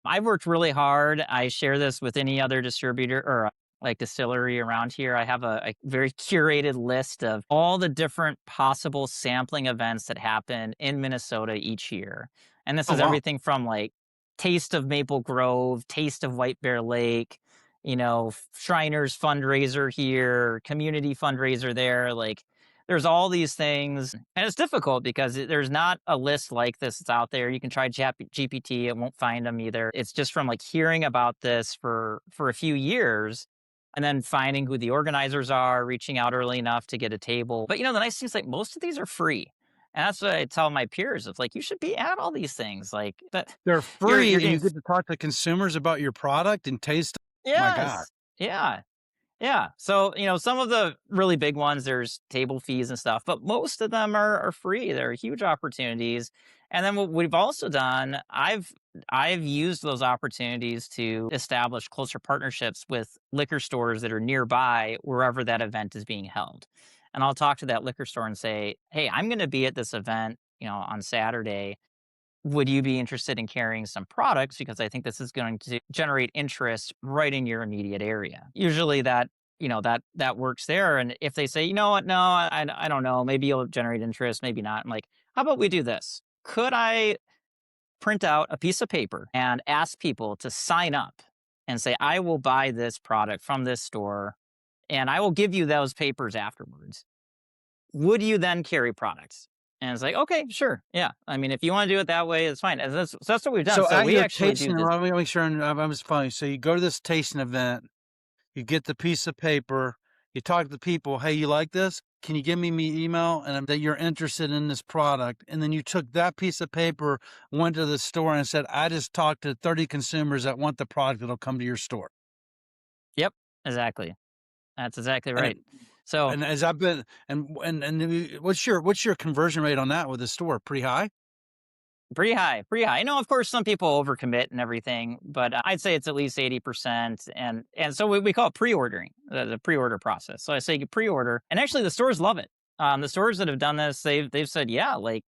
I've worked really hard. I share this with any other distributor or like distillery around here. I have a very curated list of all the different possible sampling events that happen in Minnesota each year. And this Oh is wow. everything from like Taste of Maple Grove, Taste of White Bear Lake, Shriners fundraiser here, community fundraiser there. Like there's all these things, and it's difficult because there's not a list like this that's out there. You can try GPT, it won't find them either. It's just from like hearing about this for a few years, and then finding who the organizers are, reaching out early enough to get a table. But the nice thing is like most of these are free, and that's what I tell my peers. It's like you should be at all these things, like that. They're You're free, and getting you get to talk to consumers about your product and taste. My God. yes, yeah. Yeah. So, some of the really big ones, there's table fees and stuff, but most of them are free. They're huge opportunities. And then what we've also done, I've used those opportunities to establish closer partnerships with liquor stores that are nearby wherever that event is being held. And I'll talk to that liquor store and say, "Hey, I'm going to be at this event, on Saturday. Would you be interested in carrying some products? Because I think this is going to generate interest right in your immediate area." Usually that works there. And if they say, "You know what? No, I don't know. Maybe you'll generate interest, maybe not." I'm like, "How about we do this? Could I print out a piece of paper and ask people to sign up and say, I will buy this product from this store and I will give you those papers afterwards. Would you then carry products?" And it's like, "Okay, sure. Yeah. I mean, if you want to do it that way, it's fine." And that's what we've done. So So at we your actually do tasting, this. let me make sure I'm just following. So you go to this tasting event, you get the piece of paper, you talk to the people, hey, you like this? Can you give me email and that you're interested in this product? And then you took that piece of paper, went to the store and said, I just talked to 30 consumers that want the product that'll come to your store. Yep, exactly. That's exactly And it, right. So and as I've been what's your conversion rate on that with the store? Pretty high? pretty high, pretty high. I know, of course, some people overcommit and everything, but I'd say it's at least 80%. And so we call it pre-ordering, the pre-order process. So I say you pre-order, and actually the stores love it. The stores that have done this, they've said, yeah, like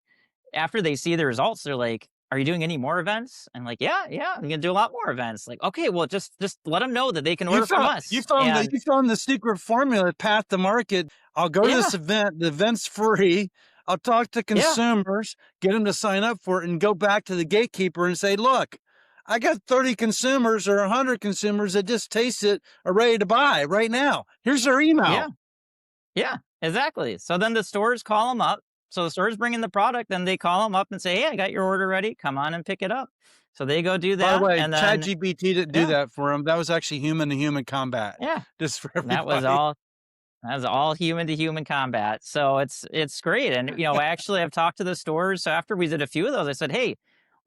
after they see the results, they're like, "Are you doing any more events?" And like, "Yeah, yeah, I'm gonna do a lot more events." Like, "Okay, well, just let them know that they can You order from found you us." found the And you found the secret formula path to market. I'll go to yeah, this event. The event's free. I'll talk to yeah, consumers, get them to sign up for it, and go back to the gatekeeper and say, "Look, I got 30 consumers or 100 consumers that just taste it are ready to buy right now. Here's their yeah, email." yeah, exactly. So then the stores call them up. So the stores bring in the product, then they call them up and say, "Hey, I got your order ready. Come on and pick it up." So they go do By the that, way, and then ChatGPT didn't do yeah, that for him. That was actually human to human combat, yeah, just for that was everybody. all. That's all human to human combat. So it's great. And I actually have talked to the stores. So after we did a few of those, I said, "Hey,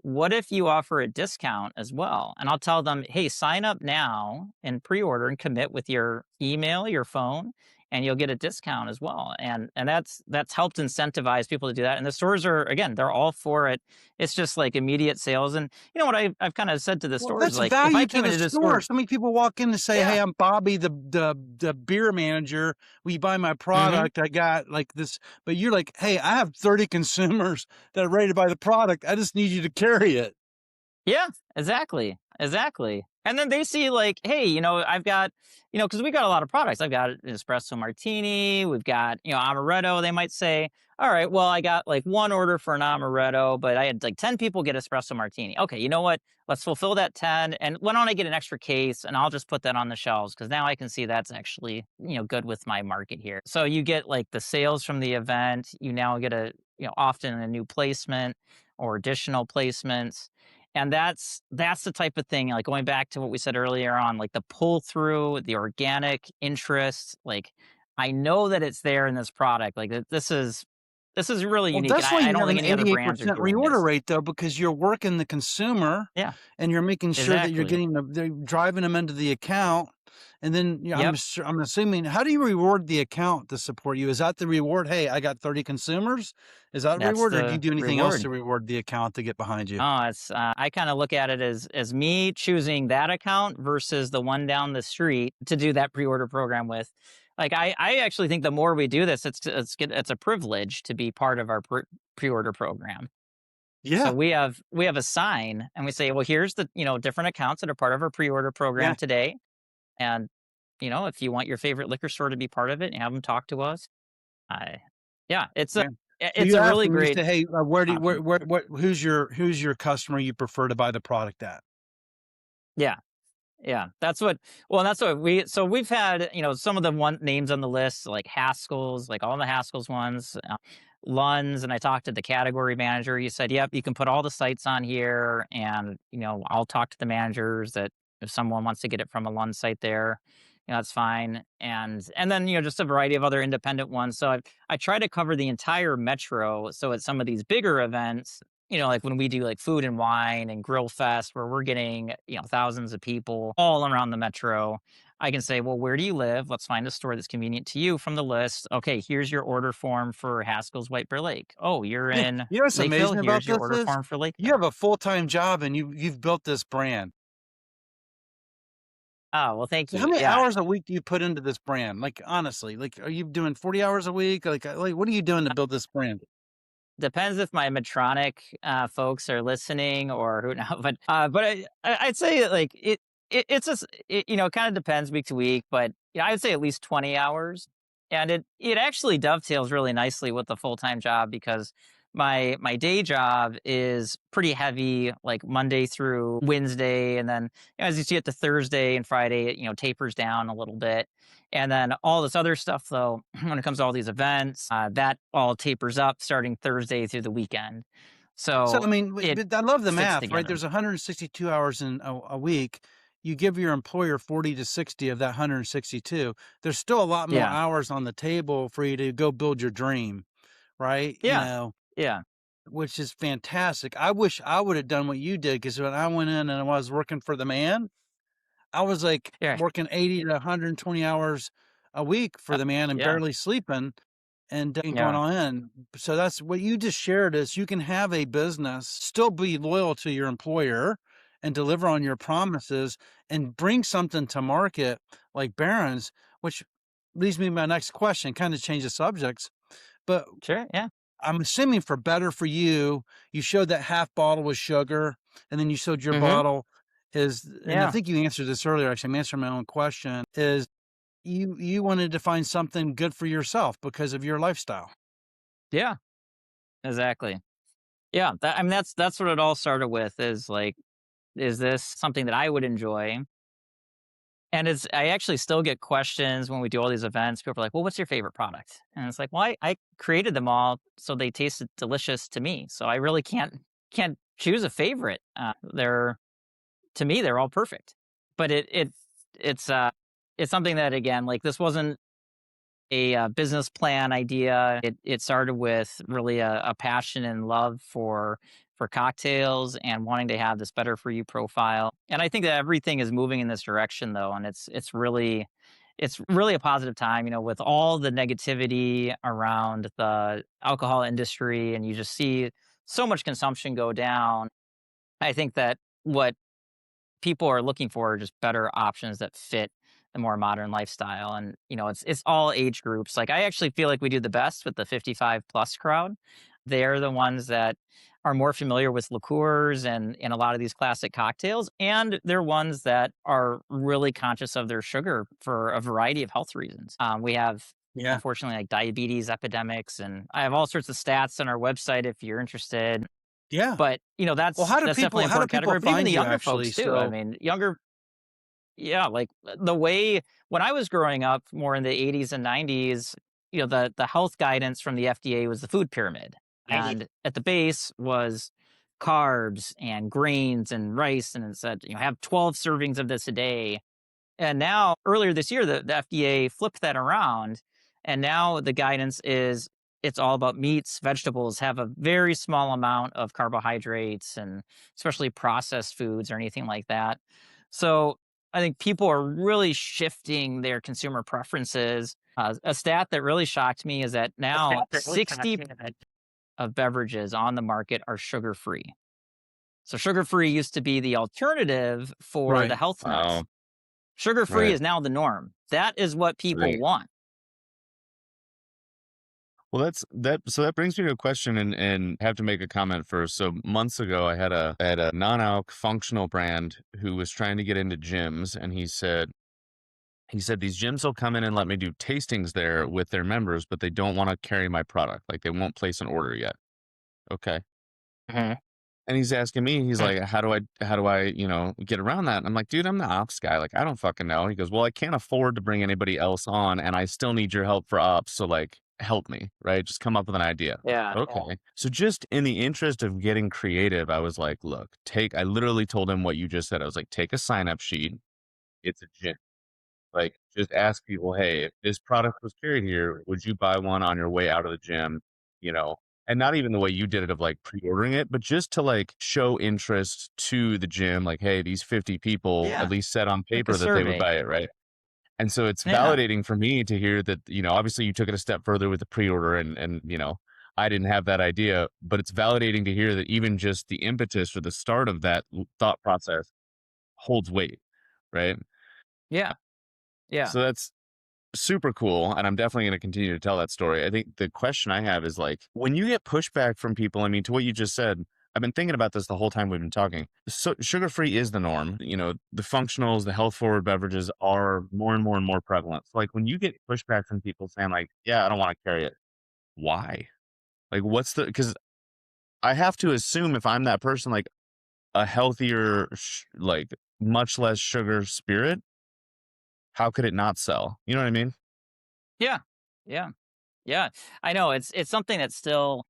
what if you offer a discount as well?" And I'll tell them, "Hey, sign up now and pre-order and commit with your email, your phone, and you'll get a discount as well." And that's helped incentivize people to do that. And the stores are, again, they're all for it. It's just like immediate sales. And you know what I've kind of said to the Well, stores, that's like if value I to came the into the store. store, So many people walk in to say, "Hey, yeah. I'm Bobby, the beer manager. Will you buy my Hmm. product? I got like this." But you're like, "Hey, I have 30 consumers that are ready to buy the product. I just need you to carry it." Yeah, exactly. Exactly. And then they see like, hey, I've got, because we got a lot of products. I've got an espresso martini, we've got, amaretto. They might say, all right, well, I got like one order for an amaretto, but I had like 10 people get espresso martini. Okay, you know what? Let's fulfill that 10. And why don't I get an extra case and I'll just put that on the shelves because now I can see that's actually, good with my market here. So you get like the sales from the event. You now get often a new placement or additional placements, and that's the type of thing, like going back to what we said earlier on, like the pull through, the organic interest. Like I know that it's there in this product. Like this is really Well, unique, and that's why I you don't have think an any other brands are 88% doing reorder this. rate though, because you're working the consumer Yeah, and you're making sure that you're exactly. getting they're driving them into the account. And then Yep, I'm assuming, how do you reward the account to support you? Is that the reward? Hey, I got 30 consumers. Is that that's reward, or do you the do anything else reward. to reward the account to get behind you? Oh, it's I kind of look at it as me choosing that account versus the one down the street to do that pre-order program with. Like I actually think the more we do this, it's a privilege to be part of our pre-order program. So Yeah, we have a sign and we say, well, here's the, different accounts that are part of our pre-order yeah, program today. And, if you want your favorite liquor store to be part of it and have them talk to us, I, yeah, yeah. So it's you a ask really them, you great say, hey, where do you, option. who's your customer you prefer to buy the product at? Yeah. Yeah, so we've had, some of the one names on the list, like Haskell's, like all the Haskell's ones, Lund's, and I talked to the category manager. He said, "Yep, you can put all the sites on here, and I'll talk to the managers that if someone wants to get it from a Lund site there, that's fine." And then just a variety of other independent ones. So I try to cover the entire metro. So at some of these bigger events, like when we do like food and wine and grill fest where we're getting, thousands of people all around the metro, I can say, well, where do you live? Let's find a store that's convenient to you from the list. Okay, here's your order form for Haskell's White Bear Lake. Oh, you're Yeah, in you know what's Lakeville. amazing about Here's your this order is form for you Lakeville. have a full-time job and you've built this brand. Oh, well, thank So how you. many Yeah. hours a week do you put into this brand? Like, honestly, like, are you doing 40 hours a week? Like, what are you doing to build this brand? Depends if my Medtronic folks are listening or who knows. But I'd say like it's just it kind of depends week to week. But I'd say at least 20 hours, and it actually dovetails really nicely with the full time job because my day job is pretty heavy, like Monday through Wednesday, and then as you see it, the Thursday and Friday it tapers down a little bit. And then all this other stuff, though, when it comes to all these events, that all tapers up starting Thursday through the weekend. So, So I mean, it but I love the fits math, right? together. There's 162 hours in a week. You give your employer 40 to 60 of that 162. There's still a lot more Yeah. hours on the table for you to go build your dream, right? Yeah. Yeah. Which is fantastic. I wish I would have done what you did, because when I went in and I was working for the man, I was like Yeah. working 80 to 120 hours a week for the man and Yeah. barely sleeping and going Yeah. on in. So that's what you just shared, is you can have a business, still be loyal to your employer and deliver on your promises and bring something to market like Barron's, which leads me to my next question, kind of change the subjects. But Sure. Yeah. I'm assuming for better for you, you showed that half bottle was sugar, and then you showed your Hmm. bottle is, and I Yeah. think you answered this earlier. Actually, I'm answering my own question. Is you wanted to find something good for yourself because of your lifestyle. Yeah. Exactly. Yeah. That's what it all started with is like, is this something that I would enjoy? And I actually still get questions when we do all these events. People are like, well, what's your favorite product? And it's like, well, I created them all so they tasted delicious to me. So I really can't choose a favorite. They're to me, they're all perfect. But it's something that again, like this wasn't a business plan idea. It started with really a passion and love for cocktails and wanting to have this better for you profile. And I think that everything is moving in this direction though, and it's really a positive time, with all the negativity around the alcohol industry, and you just see so much consumption go down. I think that what people are looking for just better options that fit the more modern lifestyle. And it's all age groups. Like, I actually feel like we do the best with the 55 plus crowd. They're the ones that are more familiar with liqueurs and a lot of these classic cocktails, and they're ones that are really conscious of their sugar for a variety of health reasons. We have, Yeah. unfortunately, like diabetes epidemics, and I have all sorts of stats on our website if you're interested. Yeah. But Well, that's definitely an how do important people category. But even find the you younger actually? folks too. I So, mean, younger, yeah, like the way when I was growing up, more in the 80s and 90s, the health guidance from the FDA was the food pyramid, and at the base was carbs and grains and rice, and it said, have 12 servings of this a day. And now, earlier this year, the FDA flipped that around. And now the guidance is it's all about meats, vegetables, have a very small amount of carbohydrates and especially processed foods or anything like that. So I think people are really shifting their consumer preferences. A stat that really shocked me is that now 60 of beverages on the market are sugar free. So sugar free used to be the alternative for the right. health nuts. Wow. Sugar free Right. is now the norm. That is what people Right. want. Well, that brings me to a question, and have to make a comment first. So months ago, I had a non-alc functional brand who was trying to get into gyms, and he said these gyms will come in and let me do tastings there with their members, but they don't want to carry my product. Like, they won't place an order yet. Okay. Mhm. And he's asking me, he's Mm. like, how do I get around that? And I'm like, dude, I'm the ops guy. Like, I don't fucking know. He goes, well, I can't afford to bring anybody else on, and I still need your help for ops. So, like, help me, right? Just come up with an idea. Yeah. Okay. So just in the interest of getting creative, I was like, look, I literally told him what you just said. I was like, take a sign up sheet. It's a gym. Like, just ask people, hey, if this product was carried here, would you buy one on your way out of the gym? You know, and not even the way you did it of like pre-ordering it, but just to like show interest to the gym, like, hey, these 50 people at Yeah. least said on Like a paper that they would survey. buy it, right? And so it's Yeah. validating for me to hear that, obviously you took it a step further with the pre-order, and I didn't have that idea, but it's validating to hear that even just the impetus or the start of that thought process holds weight, right? Yeah. Yeah. So that's super cool, and I'm definitely going to continue to tell that story. I think the question I have is, like, when you get pushback from people, I mean, to what you just said, I've been thinking about this the whole time we've been talking. So sugar-free is the norm. The functionals, the health-forward beverages are more and more and more prevalent. So, like, when you get pushback from people saying, like, yeah, I don't want to carry it. Why? Like, because I have to assume if I'm that person, like, a healthier, like, much less sugar spirit, how could it not sell? You know what I mean? Yeah. Yeah. Yeah. I know it's something that still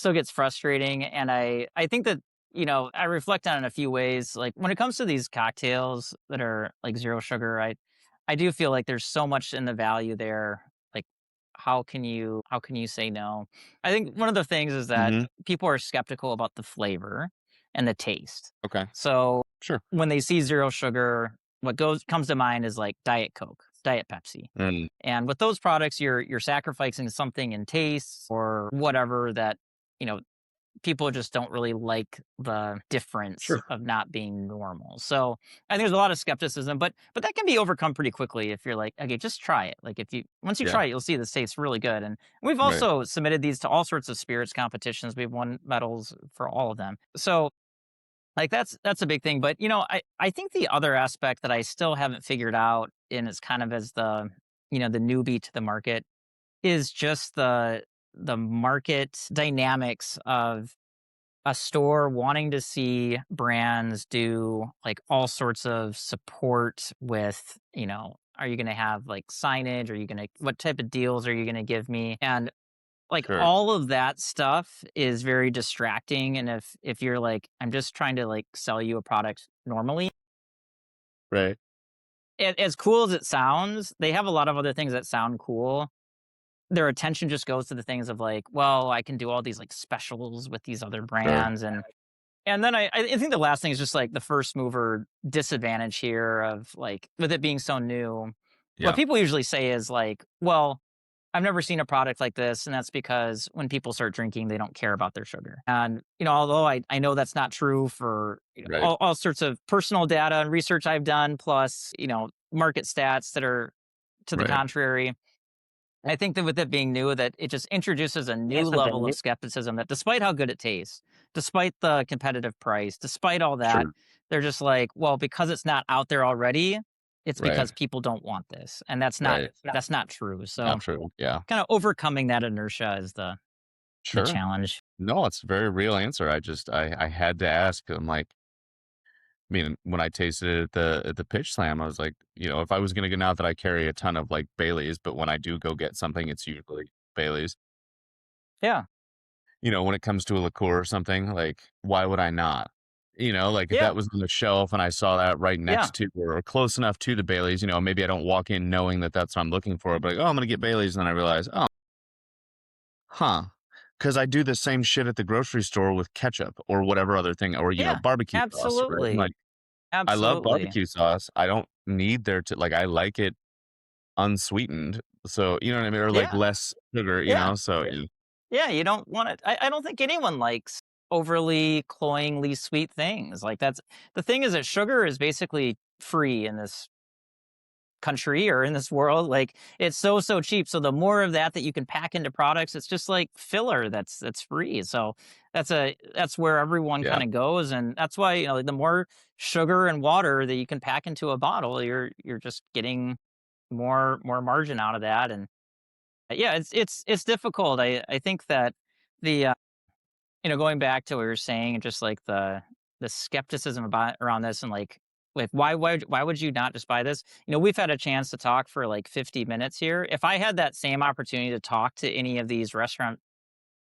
gets frustrating, and I think that I reflect on it in a few ways. Like, when it comes to these cocktails that are like zero sugar, I do feel like there's so much in the value there. Like, how can you say no? I think one of the things is that Mhm. people are skeptical about the flavor and the taste. Okay. So Sure. when they see zero sugar, what goes comes to mind is like Diet Coke, Diet Pepsi. Mm, And with those products, you're sacrificing something in taste or whatever that, you know, people just don't really like the difference sure. of not being normal. So I think there's a lot of skepticism, but that can be overcome pretty quickly if you're like, okay, just try it. Like, if you once you Yeah. try it, you'll see this tastes really good. And we've Right. also submitted these to all sorts of spirits competitions. We've won medals for all of them. So like that's a big thing. But I think the other aspect that I still haven't figured out, and it's kind of as the newbie to the market, is just the market dynamics of a store wanting to see brands do like all sorts of support with, are you going to have like signage? Are you going to, what type of deals are you going to give me? And like Sure. all of that stuff is very distracting. And if you're like, I'm just trying to like sell you a product normally, Right. as cool as it sounds, they have a lot of other things that sound cool. Their attention just goes to the things of like, well, I can do all these like specials with these other Sure. brands, and then I think the last thing is just like the first mover disadvantage here of like with it being so new. What Yeah. people usually say is like, well, I've never seen a product like this, and that's because when people start drinking, they don't care about their sugar. And although I know that's not true for Right. all sorts of personal data and research I've done, plus market stats that are to the Right. contrary. I think that with it being new, that it just introduces a new Yes, and level of skepticism that despite how good it tastes, despite the competitive price, despite all that, Sure. they're just like, well, because it's not out there already, it's Right. because people don't want this. And that's not Right. that's not true. Not So true. Yeah. kind of overcoming that inertia is the Sure. challenge. No, it's a very real answer. I had to ask. I'm like, I mean, when I tasted it at the pitch slam, I was like, if I was gonna get out that I carry a ton of like Baileys, but when I do go get something, it's usually Baileys. Yeah. When it comes to a liqueur or something, like, why would I not? Like if Yeah. that was on the shelf and I saw that right Yeah. next to or close enough to the Baileys, maybe I don't walk in knowing that that's what I'm looking for, but like, oh, I'm gonna get Baileys, and then I realize, oh, huh, because I do the same shit at the grocery store with ketchup or whatever other thing, or Yeah. barbecue sauce, right? I'm Absolutely. like, I love Absolutely. barbecue sauce. I don't need there to like. I like it unsweetened, so you know what I mean, or like Yeah. less sugar, Yeah. So Yeah, you don't want it. I don't think anyone likes overly cloyingly sweet things. Like that's the thing is that sugar is basically free in this country or in this world. Like it's so cheap. So the more of that you can pack into products, it's just like filler that's free. So that's where everyone yeah, kind of goes, and that's why like, the more sugar and water that you can pack into a bottle, you're just getting more margin out of that. And yeah, it's difficult. I think that the going back to what you were saying, and just like the skepticism about around this, and like why would you not just buy this? We've had a chance to talk for like 50 minutes here. If I had that same opportunity to talk to any of these restaurant,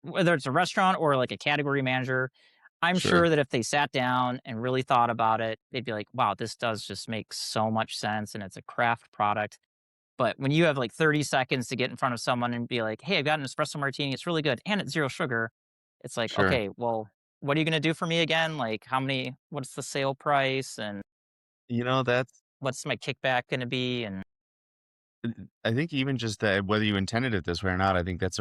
whether it's a restaurant or like a category manager, I'm sure, sure that if they sat down and really thought about it, they'd be like, wow, this does just make so much sense, and it's a craft product. But when you have like 30 seconds to get in front of someone and be like, "Hey, I've got an espresso martini. It's really good and it's zero sugar." It's like, sure. "Okay, well, what are you going to do for me again? Like what's the sale price and That's what's my kickback going to be?" And I think even just that, whether you intended it this way or not, I think that's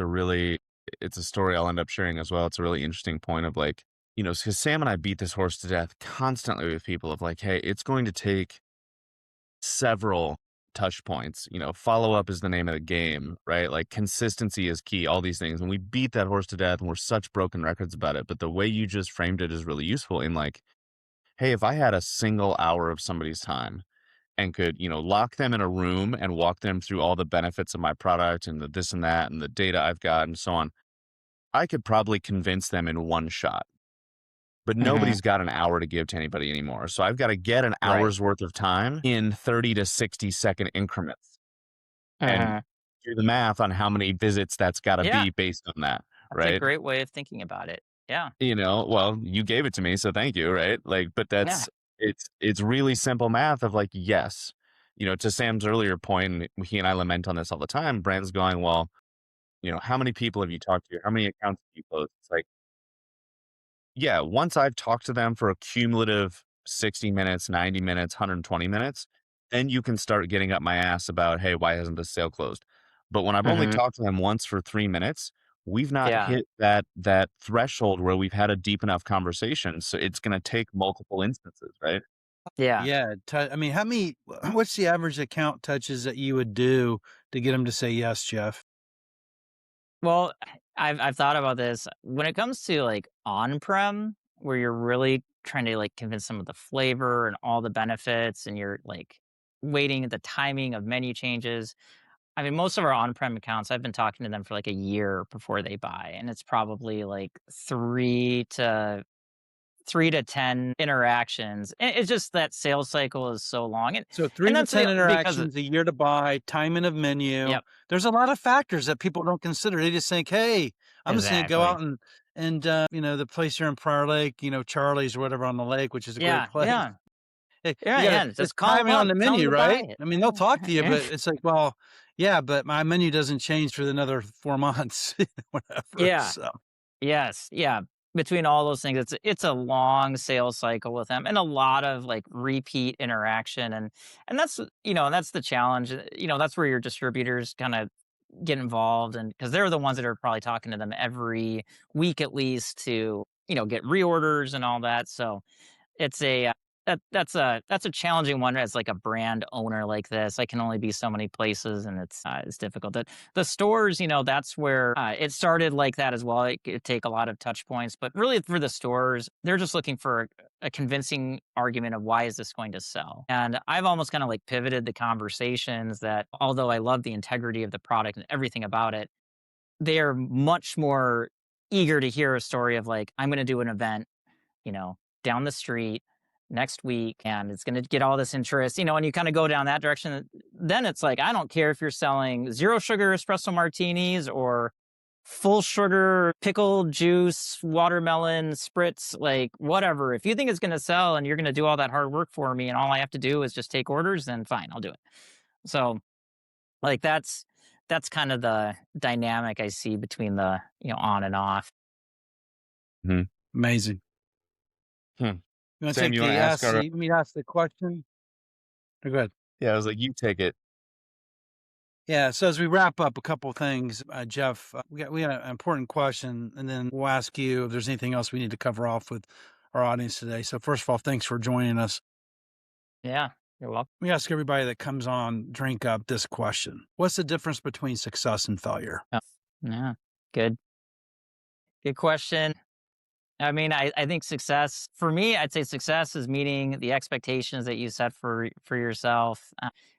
it's a story I'll end up sharing as well. It's a really interesting point of like, because Sam and I beat this horse to death constantly with people of like, hey, it's going to take several touch points. Follow up is the name of the game, right? Like consistency is key, all these things. And we beat that horse to death and we're such broken records about it. But the way you just framed it is really useful in like, hey, if I had a single hour of somebody's time and could, lock them in a room and walk them through all the benefits of my product and the this and that and the data I've got and so on, I could probably convince them in one shot. But Mhm. nobody's got an hour to give to anybody anymore. So I've got to get an Right. hour's worth of time in 30 to 60-second increments and Mhm. do the math on how many visits that's got to Yeah, be based on that, that's a right? great way of thinking about it. Yeah. Well, you gave it to me, so thank you, right? Like, but Yeah. it's really simple math of like, yes, to Sam's earlier point, and he and I lament on this all the time. Brand's going, well, how many people have you talked to? How many accounts have you closed? It's like, yeah, once I've talked to them for a cumulative 60 minutes, 90 minutes, 120 minutes, then you can start getting up my ass about, hey, why hasn't this sale closed? But when I've only Mhm. talked to them once for 3 minutes, we've not Yeah. hit that threshold where we've had a deep enough conversation. So it's going to take multiple instances, right? Yeah. Yeah, I mean, how many what's the average account touches that you would do to get them to say yes, Jeff? Well, I've thought about this when it comes to like on-prem, where you're really trying to like convince them of the flavor and all the benefits, and you're like waiting the timing of menu changes. I mean, most of our on-prem accounts, I've been talking to them for like a year before they buy, and it's probably like 3 to 10 interactions. And it's just that sales cycle is so long, and So 3 to that's 10 because interactions, a year to buy, timing of menu. yep, There's a lot of factors that people don't consider. They just think, "Hey, I'm just gonna go exactly, out and the place here in Prior Lake, Charlie's or whatever on the lake, which is a great yeah, place. yeah. You Yeah, gotta, yeah, it's just call them timing on up, the tell them menu, to buy right? it. I mean, they'll talk to you, Yeah. but it's like, well, yeah, but my menu doesn't change for another 4 months, whatever. Yeah. So Yes, yeah. Between all those things, it's a long sales cycle with them and a lot of, like, repeat interaction, and that's, that's the challenge, that's where your distributors kinda get involved, and because 'cause they're the ones that are probably talking to them every week at least to, get reorders and all that, so it's that's a challenging one as, like, a brand owner like this. I can only be so many places, and it's difficult. The stores, that's where, it started like that as well. It could take a lot of touch points, but really for the stores, they're just looking for a convincing argument of why is this going to sell? And I've almost kinda, like, pivoted the conversations that although I love the integrity of the product and everything about it, they are much more eager to hear a story of, like, "I'm gonna do an event you know, down the street next week and it's going to get all this interest, and you kind of go down that direction. Then it's like, I don't care if you're selling zero sugar espresso martinis or full sugar pickled juice, watermelon spritz, like whatever. If you think it's going to sell and you're going to do all that hard work for me and all I have to do is just take orders, then fine, I'll do it. So like that's kind of the dynamic I see between the, on and off. Mhm. amazing. Hmm. You want to Sam, take you wanna ask our you mean ask the question? Or go ahead. yeah, I was like, "You take it." Yeah. So as we wrap up, a couple things, Jeff, we got an important question, and then we'll ask you if there's anything else we need to cover off with our audience today. So first of all, thanks for joining us. Yeah, you're welcome. We ask everybody that comes on Drink Up this question: what's the difference between success and failure? Oh, yeah, good. Good question. I mean, I think success for me, I'd say success is meeting the expectations that you set for yourself.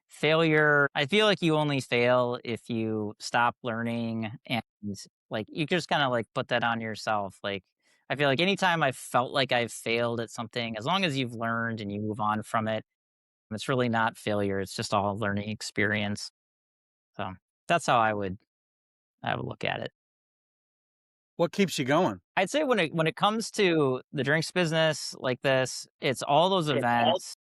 Failure, I feel like you only fail if you stop learning and like you just kind of like put that on yourself. Like I feel like anytime I've felt like I've failed at something, as long as you've learned and you move on from it, it's really not failure. It's just all learning experience. So that's how I would look at it. What keeps you going? I'd say when it comes to the drinks business like this, it's all those events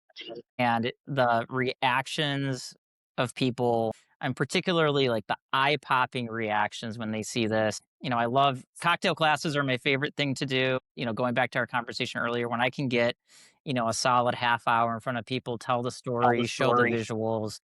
and the reactions of people, and particularly like the eye-popping reactions when they see this. I love cocktail classes are my favorite thing to do. Going back to our conversation earlier, when I can get, a solid half hour in front of people, tell the story, show the visuals,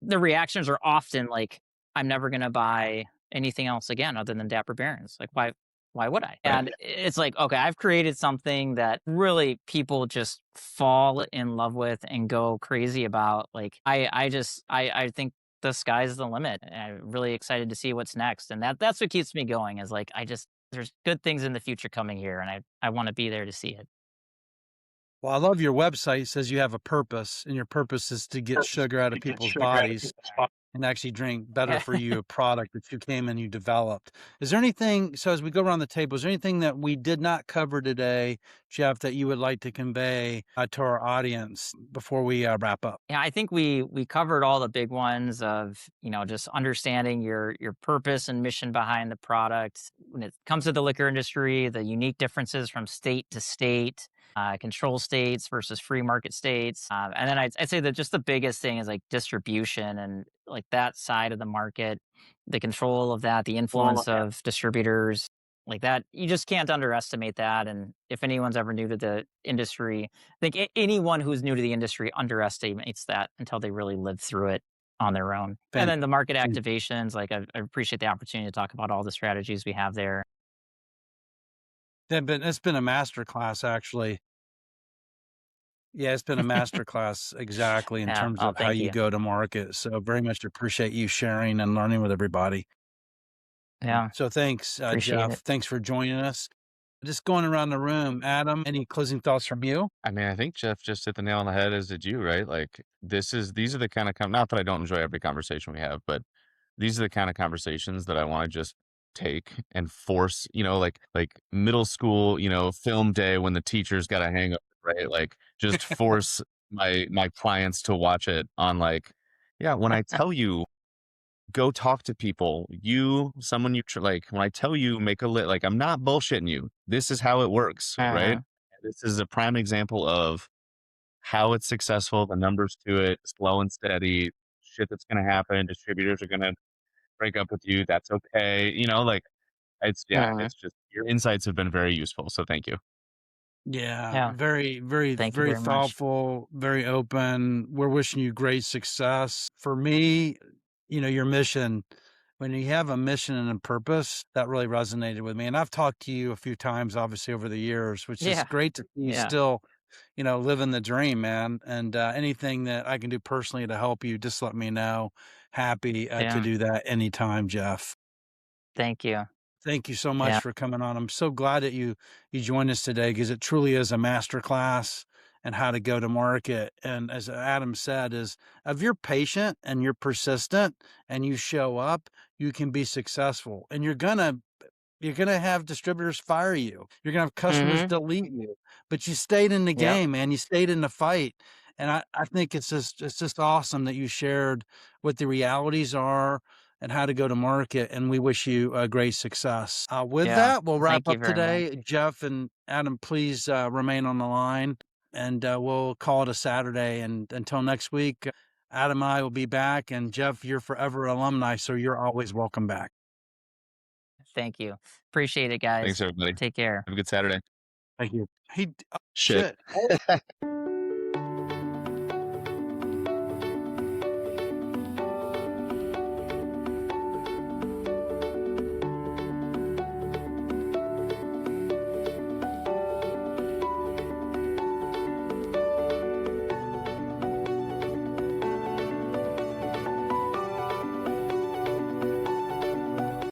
the reactions are often like, "I'm never gonna buy anything else again other than Dapper Barons." Like, why would I? Right. And it's like, okay, I've created something that really people just fall in love with and go crazy about. Like, I think the sky's the limit. And I'm really excited to see what's next. And that's what keeps me going is like, there's good things in the future coming here and I want to be there to see it. Well, I love your website. It says you have a purpose, and your purpose is to get sugar out of people's bodies and actually drink better for you, a product that you came and you developed. Is there anything, so as we go around the table, is there anything that we did not cover today, Jeff, that you would like to convey to our audience before we wrap up? Yeah, I think we covered all the big ones of, just understanding your purpose and mission behind the product. When it comes to the liquor industry, the unique differences from state to state, control states versus free market states. And then I'd say that just the biggest thing is like distribution and like that side of the market, the control of that, the influence of distributors like that. You just can't underestimate that. And if anyone's ever new to the industry, I think anyone who's new to the industry underestimates that until they really live through it on their own. And Fan- then the market fan- activations, like I appreciate the opportunity to talk about all the strategies we have there. It's been a master class, actually. Yeah, it's been a master class exactly in Yeah. terms Oh, of how thank you you. go to market. So very much appreciate you sharing and learning with everybody. Yeah. So thanks, Appreciate Jeff. it. Thanks for joining us. Just going around the room, Adam, any closing thoughts from you? I mean, I think Jeff just hit the nail on the head, as did you, right? Like, these are the kind of not that I don't enjoy every conversation we have, but these are the kind of conversations that I wanna just take and force, like middle school, film day when the teacher's got a hangover, right? Like, just force my clients to watch it on, like, yeah, when I tell you, go talk to people, someone like, when I tell you, make a like, I'm not bullshitting you. This is how it works, right? Uh-huh. This is a prime example of how it's successful, the numbers to it, slow and steady, shit that's gonna happen, distributors are gonna break up with you, that's okay, like, Mhm. it's just your insights have been very useful, so thank you. Yeah, Yeah. very, very, Thank you very very much. thoughtful, very open. We're wishing you great success. For me, your mission, when you have a mission and a purpose, that really resonated with me. And I've talked to you a few times, obviously, over the years, which is Yeah. great to see you Yeah. still, living the dream, man. And anything that I can do personally to help you, just let me know. Happy to Yeah. do that anytime, Jeff. Thank you. Thank you so much Yeah. for coming on. I'm so glad that you joined us today because it truly is a master class and how to go to market. And as Adam said, is if you're patient and you're persistent and you show up, you can be successful. And you're gonna have distributors fire you. You're gonna have customers Mhm. delete you, but you stayed in the Yep. game, man. You stayed in the fight, and I think it's just awesome that you shared what the realities are and how to go to market. And we wish you great success. With Yeah. that, we'll wrap Thank you up very much. today. Jeff and Adam, please remain on the line, and we'll call it a Saturday. And until next week, Adam and I will be back. And Jeff, you're forever alumni, so you're always welcome back. Thank you. Appreciate it, Thanks, guys. everybody. Take care. Have a good Saturday. Thank you. Shit. Shit.